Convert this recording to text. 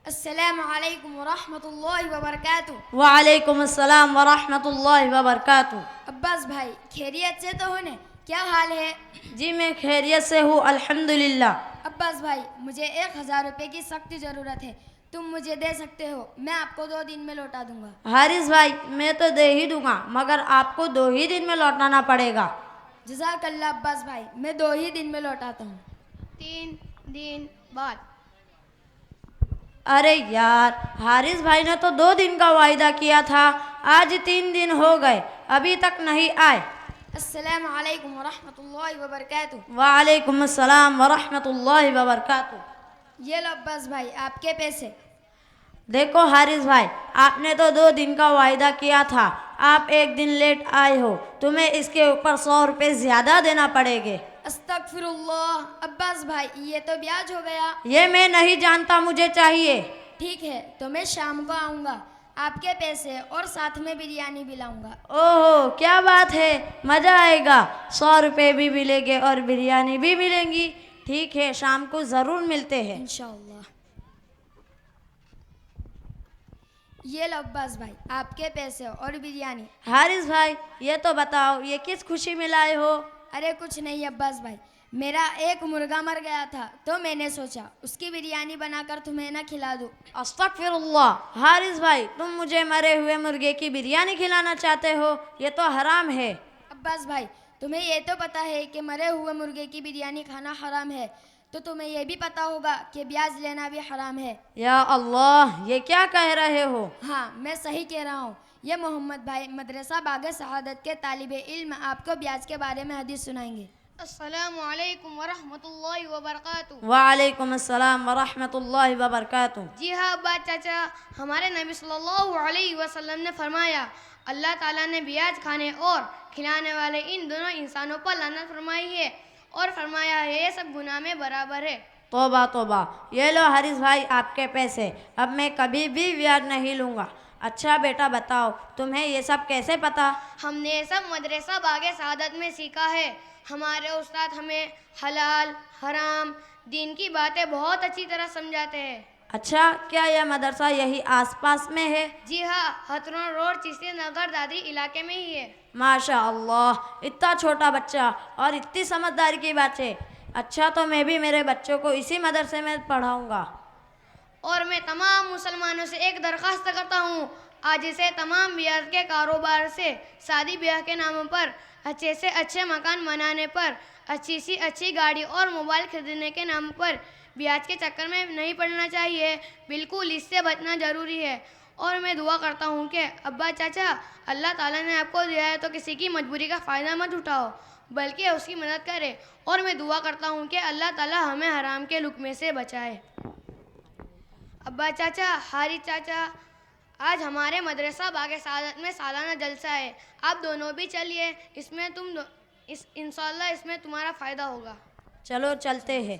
अस्सलामु अलैकुम वरहमतुल्लाहि वबरकातुह। वालेकुम अस्सलाम वरहमतुल्लाहि वबरकातुह। अब्बास भाई खैरियत से तो हो ने? क्या हाल है? जी मैं खैरियत से हूँ अल्हम्दुलिल्लाह। अब्बास भाई मुझे 1000 रुपये की सख्त ज़रूरत है, तुम मुझे दे सकते हो? मैं आपको 2 दिन में लौटा दूंगा। हारिस भाई मैं तो दे ही दूंगा मगर आपको 2 ही दिन में लौटाना पड़ेगा। जज़ाकल्लाह अब्बास भाई, मैं 2 ही दिन में लौटाता हूँ। 3 दिन बाद। अरे यार हारिस भाई ने तो 2 दिन का वायदा किया था, आज 3 दिन हो गए अभी तक नहीं आए। अस्सलामु अलैकुम वरहमतुल्लाहि वबरकातुह। वालेकुम अस्सलाम वरहमतुल्लाहि वबरकातुह। ये लो अब्बास भाई आपके पैसे। देखो हारिस भाई आपने तो 2 दिन का वायदा किया था, आप 1 दिन लेट आए हो, तुम्हें इसके ऊपर 100 रुपये ज़्यादा देना पड़ेंगे। अस्तगफिरुल्लाह अब्बास भाई, ये तो ब्याज हो गया। ये मैं नहीं जानता, मुझे चाहिए। ठीक है तो मैं शाम को आऊँगा, आपके पैसे और साथ में बिरयानी भी लाऊंगा। ओहो क्या बात है, मज़ा आएगा, 100 रुपये भी मिलेंगे और बिरयानी भी मिलेंगी। ठीक है शाम को ज़रूर मिलते हैं इंशाअल्लाह। ये लो अब्बास भाई आपके पैसे और बिरयानी। हारिस भाई ये तो बताओ ये किस खुशी में लाए हो? अरे कुछ नहीं अब्बास भाई, मेरा एक मुर्गा मर गया था तो मैंने सोचा उसकी बिरयानी बनाकर तुम्हें ना खिला दूँ। अस्तगफिरुल्लाह हारिस भाई तुम मुझे मरे हुए मुर्गे की बिरयानी खिलाना चाहते हो, ये तो हराम है। अब्बास भाई तुम्हें ये तो पता है कि मरे हुए मुर्गे की बिरयानी खाना हराम है, तो तुम्हें यह भी पता होगा कि ब्याज लेना भी हराम है। या अल्लाह ये क्या कह रहे हो? हाँ मैं सही कह रहा हूँ। ये मोहम्मद भाई मदरसा बाग शहादत के तालिबे इल्म आपको ब्याज के बारे में हदीस सुनाएंगे। अस्सलामु अलैकुम वरहमतुल्लाहि वबरकातुह। वालेकुम अस्सलाम वरहमतुल्लाहि वबरकातुह। जी हाँ अब्बा चाचा, हमारे नबी सल्लल्लाहु अलैहि वसल्लम ने फरमाया अल्लाह ताला ने ब्याज खाने और खिलाने वाले इन दोनों इंसानों पर लानत फरमाई है और फरमाया है ये सब गुनाह में बराबर है। तोबा तोबा, ये लो हारिस भाई आपके पैसे, अब मैं कभी भी ब्याज नहीं लूँगा। अच्छा बेटा बताओ तुम्हें ये सब कैसे पता? हमने ये सब मदरसा बागे शहादत में सीखा है। हमारे उस्ताद हमें हलाल हराम दीन की बातें बहुत अच्छी तरह समझाते हैं। अच्छा क्या यह मदरसा यही आसपास में है? जी हाँ, हथरौन रोड चिश्ती नगर दादरी इलाके में ही है। माशा अल्लाह इतना छोटा बच्चा और इतनी समझदारी की बातें। अच्छा तो मैं भी मेरे बच्चों को इसी मदरसे में पढ़ाऊँगा। और मैं तमाम मुसलमानों से एक दरख्वास्त करता हूँ, आज से तमाम ब्याज के कारोबार से शादी ब्याह के नामों पर अच्छे से अच्छे मकान बनाने पर, अच्छी सी अच्छी गाड़ी और मोबाइल खरीदने के नाम पर ब्याज के चक्कर में नहीं पड़ना चाहिए। बिल्कुल इससे बचना ज़रूरी है। और मैं दुआ करता हूँ कि अब्बा चाचा अल्लाह ताला ने आपको दिया है तो किसी की मजबूरी का फ़ायदा मत उठाओ बल्कि उसकी मदद करे। और मैं दुआ करता हूँ कि अल्लाह ताला हमें हराम के लुक़्मे से बचाए। अब्बा चाचा, हारिस चाचा, आज हमारे मदरसा बागे सादत में सालाना जलसा है, आप दोनों भी चलिए, इसमें इंशाल्लाह इसमें तुम्हारा फ़ायदा होगा। चलो चलते हैं।